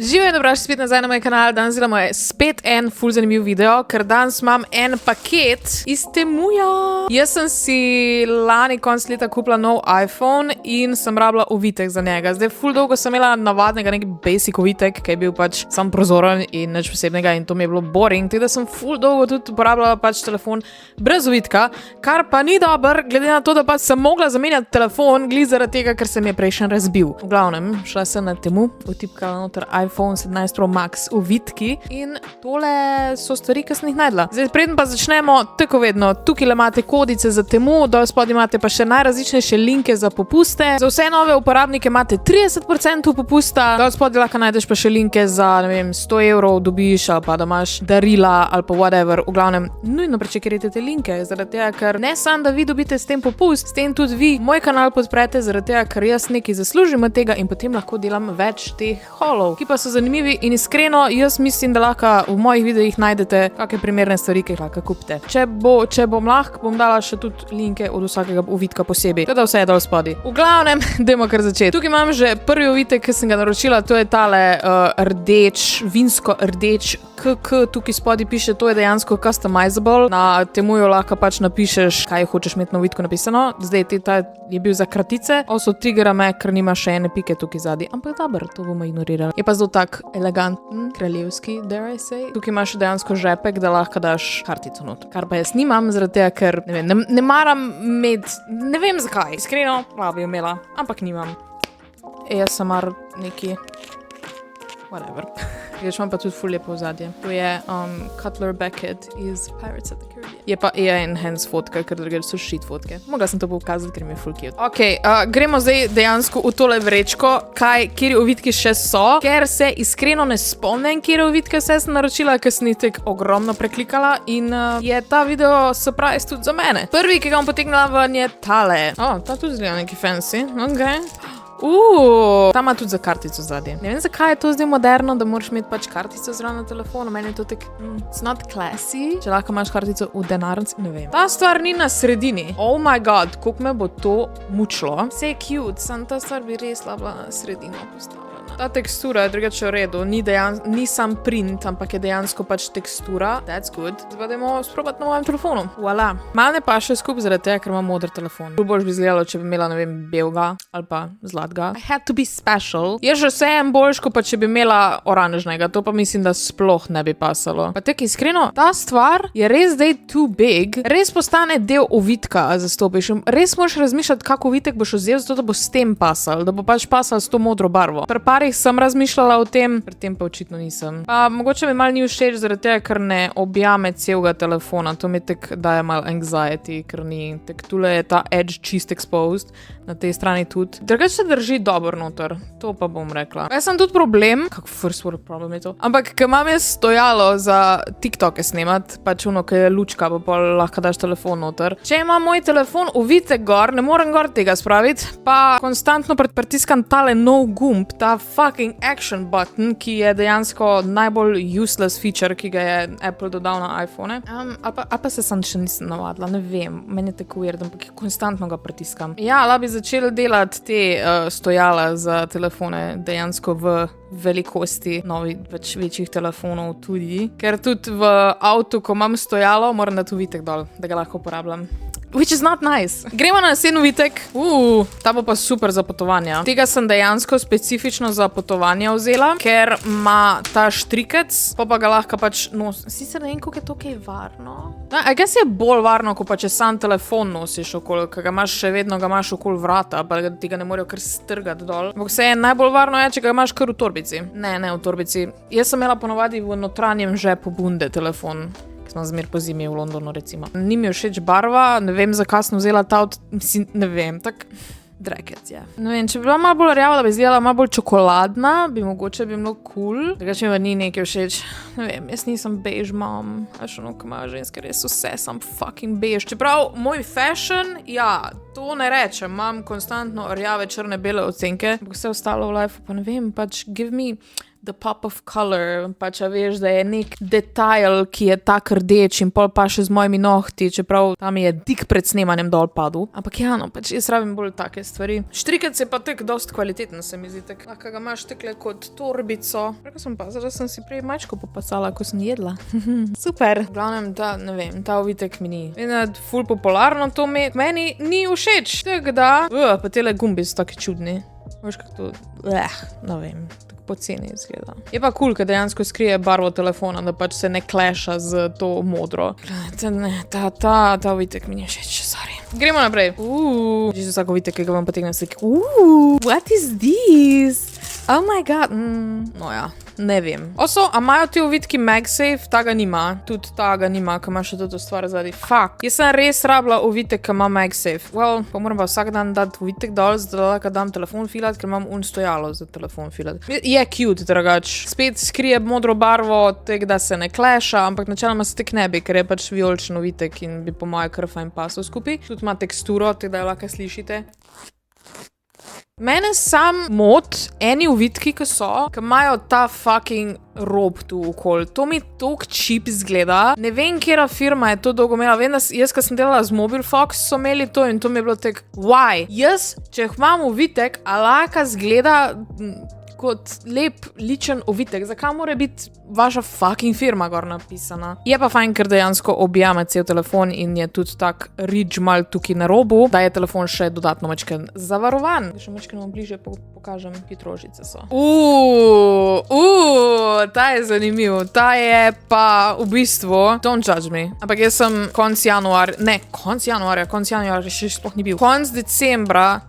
Živijo, dobrodošli spet nazaj na moj kanal. Danes delamo spet en ful zanimiv video, ker danes imam en paket iz Temuja. Jaz sem si lani konc leta kupila nov iPhone in sem rabila ovitek za njega. Zdaj ful dolgo sem imela navadnega neki basic ovitek, ki je bil pač sam prozoren in nič posebnega in to mi je bilo boring. Tako da sem ful dolgo tudi uporabljala pač telefon brez ovitka, kar pa ni dober, glede na to, da pač sem mogla zamenjati telefon glih zaradi tega, ker se mi je prejšnji razbil. V glavnem, šla sem na Temu, vtipkala noter iPhone 17 Pro Max ovitki in tole so stvari, ki sem jih najdla. Zdaj, preden pa začnemo, tako vedno, tukaj imate kodice za Temu, dol spodaj imate pa še najrazličnejše linke za popuste. Za vse nove uporabnike imate 30% popusta, dol spodaj lahko najdeš pa še linke za, ne vem, 100 evrov dobiš, ali pa da imaš darila, ali pa whatever. V glavnem, nujno prečekirajte te linke, zaradi tega, ker ne samo, da vi dobite s tem popust, s tem tudi vi moj kanal podprete, zaradi tega, ker jaz nekaj zaslužim od tega in potem lahko delam več teh haulov, ki pa so zanimivi in iskreno, jaz mislim, da lahko v mojih videih najdete kakšne primerne stvari, ki jih lahko kupite. Če bom lahko, bom dala še tudi linke od vsakega ovitka posebej. Teda vse je dol spodaj. V glavnem, dajmo kar začeti. Tukaj imam že prvi ovitek, ki sem ga naročila, to je tale rdeč, vinsko rdeč KK, tukaj spodaj piše, to je dejansko customizable. Na Temuju lahko pač napišeš, kaj hočeš imeti na ovitku napisano. Zdaj, ta je bil za kratice, also triggera me, ker nima še ene pike tukaj zadaj. Ampak dobro, to bomo ignorirali. Je pa zelo tak eleganten, kraljevski, dare I say. Tukaj imaš dejansko žepek, da lahko daš kartico not. Kar pa jaz nimam, zaradi tega, ker ne maram imeti, ne vem zakaj. Iskreno, bi imela, ampak nimam. ASMR neki, whatever. Veš, imam pa tudi ful lepo vzadje. To je Cutler Beckett iz Pirates of the Caribbean. Je pa AI enhance fotka, ker drugače so shit fotke. Mogla sem to pokazati, ker mi je ful cute. Ok, gremo zdaj dejansko v tole vrečko, kjer ovitki še so, ker se iskreno ne spomnim, kjer ovitke sem naročila, ker sem jih tek ogromno preklikala in je ta video surprise tudi za mene. Prvi, ki ga bom potegnila ven, je tale. Ta tudi zgleda neki fancy, ok. Ta ima tudi za kartico zadnje. Ne vem, zakaj je to zdaj moderno, da moraš imeti pač kartico zraven na telefonu. Meni je to tak, it's not classy. Če lahko imaš kartico v denarnici, ne vem. Ta stvar ni na sredini. Oh my god, koliko me bo to mučilo. Vse je cute, samo ta stvar bi res bila na sredino postavljena. Ta tekstura je drugače v redu, ni sam print, ampak je dejansko pač tekstura. That's good. Zdaj dajmo sprobati na mojem telefonu. Voila. Mal ne pa še skupaj zaradi tega, ker imam moder telefon. Bolj bi izgledalo, če bi imela, ne vem, belega ali pa zlatega. I had to be special. Je že vseeno boljško, pa če bi imela oranžnega. To pa mislim, da sploh ne bi pasalo. Pa tek iskreno, ta stvar je res zdaj too big. Res postane del ovitka, zastopiš. Res moraš razmišljati, kako ovitek boš vzel, zato da bo s tem pasal. Da bo pač pasal s to modro barvo. Sem razmišljala o tem, pri tem pa očitno nisem. Pa mogoče mi malo ni všeč zaradi tega, ker ne objame celega telefona. To mi tek daje malo anxiety, ker ni. Tek tule je ta edge čist exposed, na tej strani tudi. Drugače se drži dobro noter, to pa bom rekla. Jaz sem tudi problem, kako first world problem je to, ampak ker imam jaz stojalo za TikToke snemat, pač ono, ki je lučka, pa pol lahko daš telefon noter. Če ima moj telefon ovitek gor, ne morem gor tega spraviti, pa konstantno pritiskam tale nov gumb, ta fucking action button, ki je dejansko najbolj useless feature, ki ga je Apple dodal na iPhone. Ali pa se sam še nisem navadila, ne vem, meni je tako weird, ampak konstantno ga pritiskam. Ja, bi začeli delati te stojala za telefone dejansko v velikosti novih večjih telefonov tudi, ker tudi v avtu, ko imam stojalo, moram dati ovitek dol, da ga lahko uporabljam. Which is not nice. Gremo na naslednji ovitek. Ta bo pa super za potovanja. Tega sem dejansko specifično za potovanja vzela, ker ima ta štrikec, pa ga lahko pač nosim. Sicer ne vem, koliko je to kaj varno. I guess je bolj varno, ko pa če sam telefon nosiš okoli, ker ga imaš še vedno okoli vrata, pa ti ga ne morejo kar strgati dol. Ampak vse je najbolj varno je, če ga imaš kar v torbici. Ne v torbici. Jaz sem imela ponovadi v notranjem žepu bunde telefon. Smo zmer po zimi v Londonu, recimo. Ni mi všeč barva, ne vem, zakaj sem vzela ta ne vem, tak drekec je. Ne vem, če bi bila malo bolj rjava, da bi izgledala malo bolj čokoladna, bi mogoče bilo cool. Drugače mi ni nekaj všeč. Ne vem, jaz nisem bež mom. Veš ono, ko imajo ženske res vse, sam fucking bež. Čeprav moj fashion, ja, to ne rečem, imam konstantno rjave, črne, bele odcenke. Vse ostalo v lifeu, pa ne vem, pač give me the pop of color, pač veš, da je nek detajl, ki je tak rdeč in pol pa še z mojimi nohti, čeprav tam je tik pred snemanjem dol padel. Ampak ja, no, pač jaz rabim bolj take stvari. Štrikec je pa tek dost kvaliteten, se mi zdi, tak, lahko ga imaš tekle kot torbico. Preko sem pa, zdaj sem si prej mačko popasala, ko sem jedla. Super. V glavnem, ne vem, ta ovitek mi ni. Vem, ful popularno to meni ni všeč. Tako da, pa tele gumbi so taki čudni. Veš, kak to, ne vem, tako poceni izgleda. Je pa cool, ker dejansko skrije barvo telefona, da pač se ne kleša z to modro. Ta ovitek mi ni všeč, sorry. Gremo naprej. Že vsako ovitek, ki ga vam potegnem slik. What is this? Oh my god. No ja, ne vem. Also, a imajo ti ovitki MagSafe? Ta ga nima. Tudi ta ga nima, ki ima še toto stvar zadaj. Fuck. Jaz sem res rabila ovitek, ki ima MagSafe. Well, pa moram pa vsak dan dati ovitek dol, zdaj lahko dam telefon filat, ker imam stojalo za telefon filat. Je cute, drugač. Spet skrije modro barvo, tek da se ne kleša, ampak načeloma se tek ne bi, ker je pač vijoličen ovitek in bi po moje kar fajn pasal skupaj. Tudi ima teksturo, tek da jo lahko slišite. Mene sam mot eni ovitki, ki imajo ta fucking rob tu okoli. To mi tok cheap izgleda. Ne vem, kjera firma je to dolgo imela. Vem, da jaz, ko sem delala z Mobilfox, so imeli to in to mi je bilo tek, why? Jaz, če imam ovitek, a lahko zgleda kot lep, ličen ovitek. Zakaj mora biti vaša fucking firma gor napisana? Je pa fajn, ker dejansko objame cel telefon in je tudi tak ridge mal tukaj na robu, da je telefon še dodatno mačken zavarovan. Še mačken vam bliže pokažem, hitrožice so. Ta je zanimiv. Ta je pa v bistvu, don't judge me, ampak jaz sem konc januarja še sploh ni bil. Konc decembra,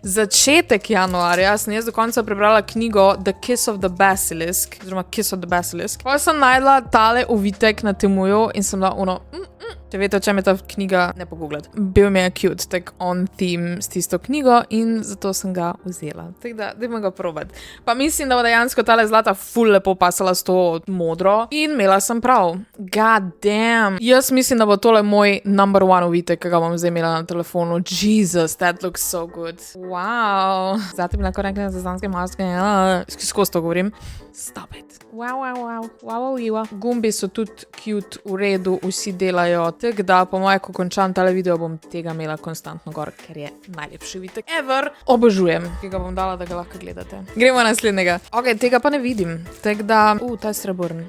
začetek januarja sem jaz do konca prebrala knjigo The Kiss of the Basilisk, oziroma Kiss of the Basilisk. Pa sem najdla tale ovitek na Temuju in sem bila če veste, o čem je ta knjiga, ne pogooglati. Bil mi je cute, tak on theme s tisto knjigo in zato sem ga vzela. Tako da, dajmo ga probati. Pa mislim, da bo dejansko tale zlata ful lepo pasala s to modro in imela sem prav. God damn. Jaz mislim, da bo tole moj number one ovitek, ki ga bom zdaj imela na telefonu. Jesus, that looks so good. Wow. Zate bi lahko rekla za zanske maske. Skozi to govorim. Stop it. Wow. Gumbi so tudi cute, v redu, vsi delajo. Tako da, po moje, ko končam tale video, bom tega imela konstantno gor, ker je najlepši ovitek ever. Obožujem, ki ga bom dala, da ga lahko gledate. Gremo naslednjega. Ok, tega pa ne vidim. Tako da, ta je srebrn.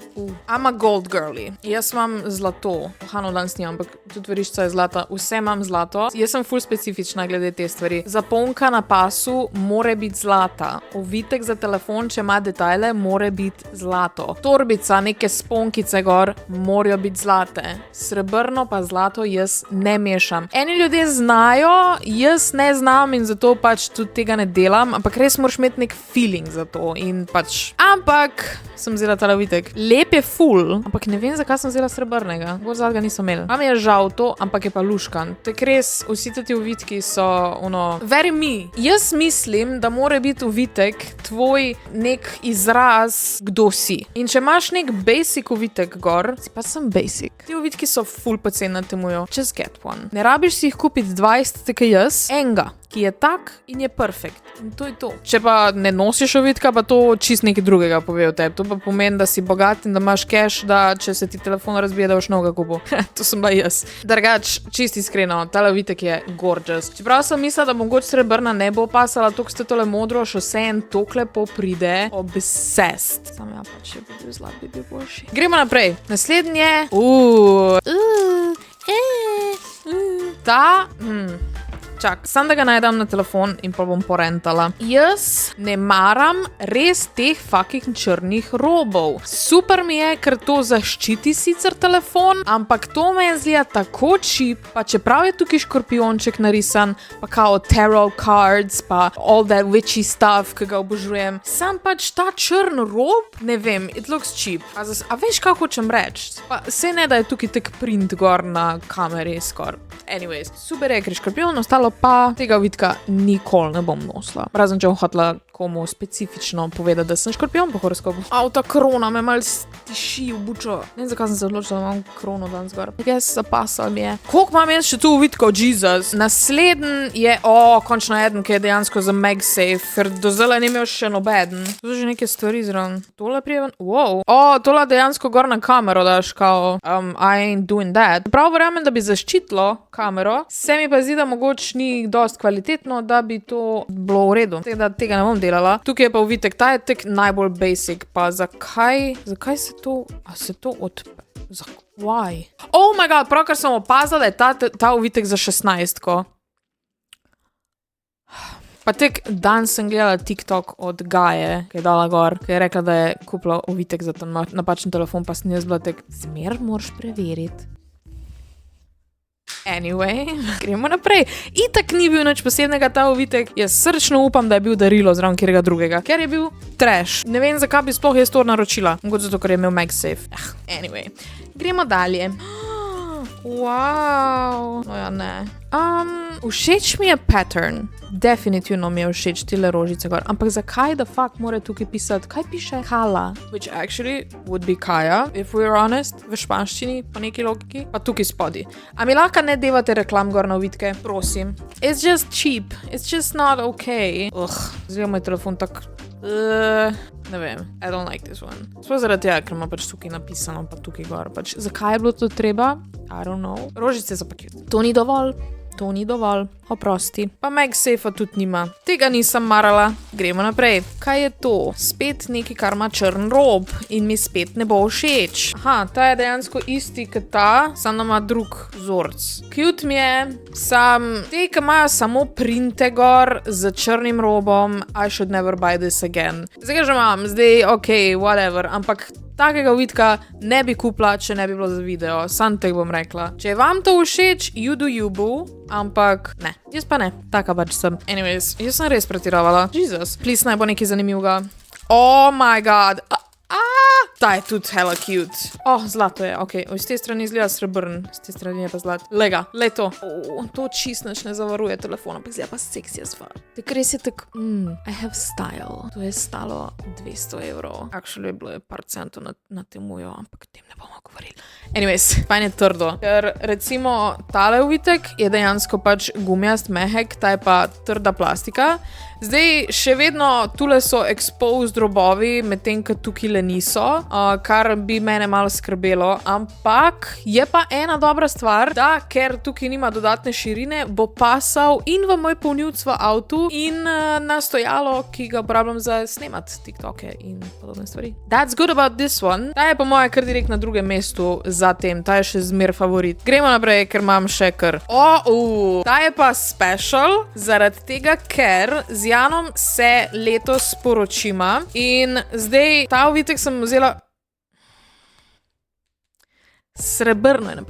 I'm a gold girly. Jaz imam zlato. Hano danes nimam, ampak tudi verišča je zlata. Vse imam zlato. Jaz sem ful specifična glede te stvari. Zaponka na pasu more biti zlata. Ovitek za telefon, če ima detajle, more biti zlato. Torbica, neke sponkice gor, morajo biti zlate. Srebrno pa zlato jaz ne mešam. Eni ljudje znajo, jaz ne znam in zato pač tudi tega ne delam, ampak res moraš imeti nek feeling za to in pač. Ampak sem vzela tale ovitek. Lep je ful, ampak ne vem, zakaj sem vzela srebrnega. Bolj zadnjega nisem imela. Mam je žal to, ampak je pa luškan. Tak res, vsi ti ovitki so very me. Jaz mislim, da mora biti ovitek tvoj nek izraz, kdo si. In če imaš nek basic ovitek gor, si pa sem basic. Ti ovitki so ful poceni na Temuju. Just get one. Ne rabiš si jih kupiti 20, tako jaz. Enga, ki je tak in je perfekt. In to je to. Če pa ne nosiš ovitka, pa to čist nekaj drugega pove o tebi. To pa pomeni, da si bogat in da imaš cash, da če se ti telefon razbije, da boš novega kupil. To sem bila jaz. Drugač, čist iskreno, tale ovitek je gorgeous. Čeprav sem mislila, da mogoče srebrna ne bo pasala, tok ste tole modro, še vse en tok lepo pride. Obsessed. Sam ja pa, če bi bil zlat, bi bil boljši. Gremo naprej. Naslednje. Čak, sam da ga najdem na telefon in pa bom porentala. Jaz ne maram res teh fucking črnih robov. Super mi je, ker to zaščiti sicer telefon, ampak to me je zlija tako cheap, pa čeprav je tukaj škorpionček narisan, pa kao tarot cards, pa all that witchy stuff, ki ga obožujem. Sam pač ta črn rob, ne vem, it looks cheap. A veš, kako hočem reči? Pa se ne, da je tukaj tek print gor na kameri skor. Anyways, super je, ker je škorpion, ostalo pa tega ovitka nikoli ne bom nosila. Razen, če bom hotela komu specifično povedati, da sem škorpion po horoskopu. Ta krona me mal stiši v bučo. Ne vem, zakaj sem se odločila, da imam krono danes gor. Jaz zapasal mi je. Koliko imam jaz še tu uvitkov, Jesus? Naslednji je, končno eden, ki je dejansko za MagSafe, ker do zdaj ni imel še nobeden. To so že neke stvari zraven. Tole prijeven. Wow. Tole dejansko gor na kamero daš, kao, I ain't doing that. Prav verjamem, da bi zaščitilo kamero, se mi pa zdi, da mogoče ni dost kvalitetno, da bi to bilo v redu. Tega ne bom delala. Tukaj je pa uvitek, ta je tek najbolj basic, pa zakaj se to, why? Oh my god, prav, kar sem opazila, da je ta uvitek za 16-ko. Pa tek dan sem gledala TikTok od Gaje, ki je dala gor, ki je rekla, da je kupila uvitek za napačen telefon, pa sem jaz bila tek, zmer moraš preveriti. Anyway, gremo naprej. Itak ni bil nič posebnega ta uvitek. Jaz srčno upam, da je bil darilo zraven kjerega drugega, ker je bil trash. Ne vem, zakaj bi sploh jaz to naročila. Mogoče zato, ker je imel MagSafe. Anyway, gremo dalje. Wow. No ja, ne. Všeč mi je pattern. Definitivno mi je všeč tile rožice gor. Ampak zakaj da fuck mora tukaj pisati? Kaj piše? Kala. Which actually would be Kaja, if we're honest. V španščini, pa neki logiki. Pa tukaj spodi. A mi lahko ne devate reklam gor na uvitke? Prosim. It's just cheap. It's just not okay. Zdaj moj telefon tak... ne vem. I don't like this one. Sploh zaradi tega, ker ima pač tukaj napisano, pa tukaj gor. Pač, zakaj je bilo to treba? I don't know. Rožice so pa cute. To ni dovolj. To ni dovolj. Oprosti. Pa MagSafe tudi nima. Tega nisem marala. Gremo naprej. Kaj je to? Spet nekaj, kar ima črn rob in mi spet ne bo všeč. Ta je dejansko isti kot ta, samo ima drug vzorc. Cute mi je, te, ki imajo samo printe gor z črnim robom, I should never buy this again. Zdaj ga že imam, whatever, ampak takega uvitka ne bi kupila, če ne bi bilo za video. Sam te bom rekla. Če je vam to všeč, you do you, boo. Ampak ne. Jaz pa ne. Taka pač sem. Anyways, jaz sem res pretiravala. Jesus. Please, naj bo nekaj zanimivega. Oh my god. Ta je tudi hella cute. Zlato je. Z te strani izgleda srebrn. Z te strani je pa zlat. Lega, le to. To čist nič ne zavaruje telefona, pa izgleda pa seksi as fuck. Tak res je tak, I have style. To je stalo 200 €. Actually, bilo je par centov na temujo, ampak tem ne bomo govorili. Anyways, fajn je trdo. Ker recimo tale uvitek je dejansko pač gumijast mehek, ta je pa trda plastika. Zdaj, še vedno tule so exposed robovi, medtem ko tukaj le niso, kar bi mene malo skrbelo, ampak je pa ena dobra stvar, da ker tukaj nima dodatne širine, bo pasal in v moj polnilc v avtu in na stojalo, ki ga uporabljam za snemati TikToke in podobne stvari. That's good about this one. Ta je po moje kar direkt na drugem mestu za tem, ta je še zmer favorit. Gremo naprej, ker imam še kar. Ta je pa special, zaradi tega, ker z Janom se letos poročima in zdaj ta uvitek sem vzela srebrno je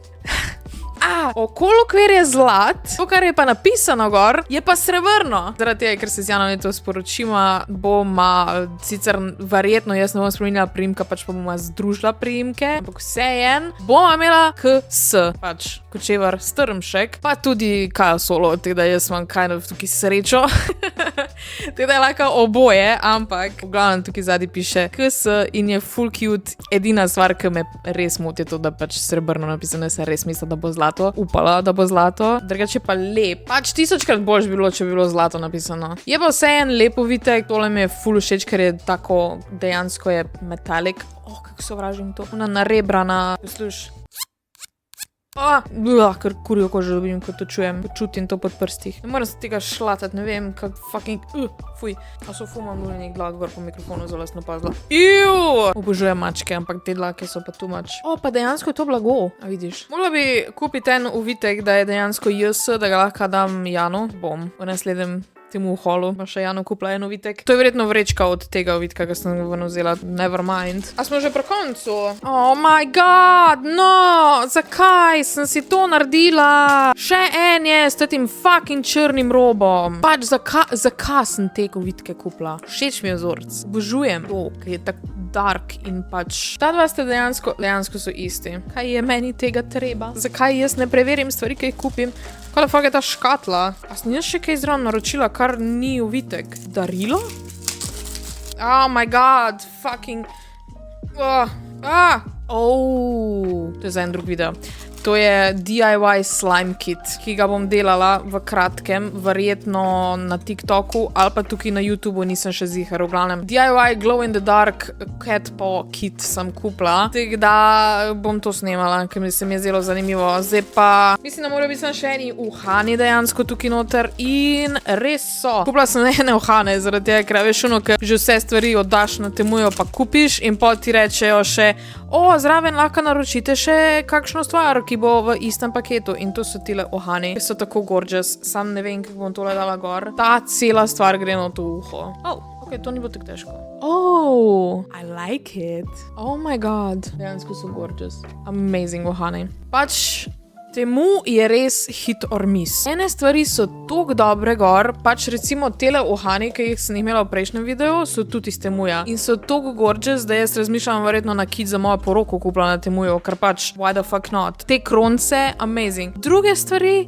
okolo kjer je zlat, to, kar je pa napisano gor, je pa srebrno. Zaradi tega, ker se z Janom letos poročima, sicer verjetno jaz ne bom spremenila priimka, pač pa bom združila priimke, ampak vseeno bom imela KS, pač Kočevar Strmšek, pa tudi Kaja Solo, teda jaz imam kind of tukaj srečo. Teda je lahko oboje, ampak v glavnem tukaj zadnji piše KS in je full cute. Edina stvar, ki me res moti, je to, da pač srebrno napisano, se res misli, da bo zlato. Upala, da bo zlato. Drugače pa lep. Pač 1000-krat boljš bi bilo, če bi bilo zlato napisano. Je pa vseeno lep uvitek, tole mi je full všeč, ker je tako, dejansko je metalik. Kako sovražim to. Ona narebrana, posluš. Ker kurjo kožo dobim, ko to čujem. Počutim to pod prstih. Ne moram se tega šlatati, ne vem, kak fucking... Fuj. A so fumam luljenih dlak gor po mikrofonu, zelo sem opazila. Obožujem mačke, ampak te dlake so pa too much. Pa dejansko je to blago, a vidiš. Mogla bi kupiti en uvitek, da je dejansko JS, da ga lahko dam Janu. Bom v naslednjem temu holu. Pa še Janu kupila en uvitek. To je verjetno vrečka od tega uvitka, ki sem ga vzela. Never mind. A smo že pri koncu? Oh my god, no! Zakaj sem si to naredila? Še en je s tem fucking črnim robom. Pač zakaj sem te uvitke kupila? Všeč mi je vzorc. Božujem to, ki je tako dark in pač... Ta dva ste dejansko so isti. Kaj je meni tega treba? Zakaj jaz ne preverim stvari, ki jih kupim? Kaj je ta škatla? A sem jaz še kaj zraven naročila, kar ni uvitek? Darilo? Oh my god, fucking... To je za en drug video. To je DIY slime kit, ki ga bom delala v kratkem, verjetno na TikToku ali pa tukaj na YouTubu, nisem še ziher. V glavnem, DIY glow in the dark cat paw kit sem kupila, tako da bom to snemala, ker se mi je zelo zanimivo. Zdaj pa, mislim, da morajo biti še eni uhani dejansko tukaj noter in res so. Kupila sem ene uhane, zaradi tega, ker veš ono, ker že vse stvari oddaš na Temuju, pa kupiš in pol ti rečejo še, zraven lahko naročite še kakšno stvar, ki bo v istem paketu in to so tile ohani, ki so tako gorgeous, sam ne vem, kako bom tole dala gor. Ta cela stvar gre na to uho. Ok, to ni bilo tako težko. I like it. Oh my god. Dejansko so gorgeous. Amazing ohani. Pač Temu je res hit or miss. Ene stvari so toliko dobre gor, pač recimo tele ohani, ki jih sem imela v prejšnjem videu, so tudi iz Temuja. In so toliko gorgeous, da jaz razmišljam verjetno na kit za mojo poroko kupila na Temuju, ker pač why the fuck not. Te kronce, amazing. Druge stvari,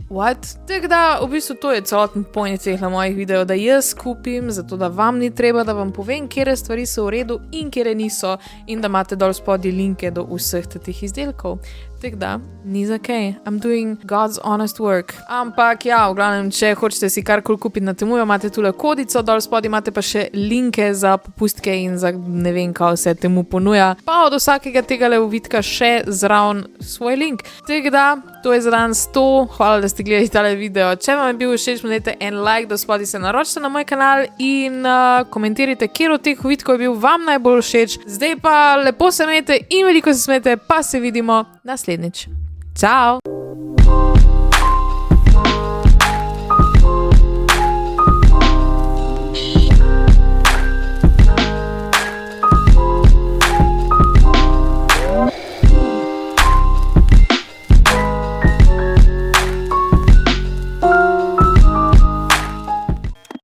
what? Tako da, v bistvu to je celoten point teh mojih videov, da jaz kupim, zato da vam ni treba, da vam povem, kere stvari so v redu in kere niso in da imate dol spodaj linke do vseh teh izdelkov. Tako da, ni za kaj. I'm doing God's honest work. Ampak ja, v glavnem, če hočete si karkoli kupiti na Temuju, imate tule kodico, dol spodaj imate pa še linke za popustke in za ne vem, kaj vse Temu ponuja. Pa od vsakega tega levovitka še zraven svoj link. Tako da, to je za danes to. Hvala, da ste gledali tale video. Če vam je bil všeč, mu dajte en like, do spodaj se naročite na moj kanal in komentirajte, kjer od teh vitkov je bil vam najbolj všeč. Zdaj pa lepo se imejte in veliko se smejte, pa se vidimo naslednjič. Ciao!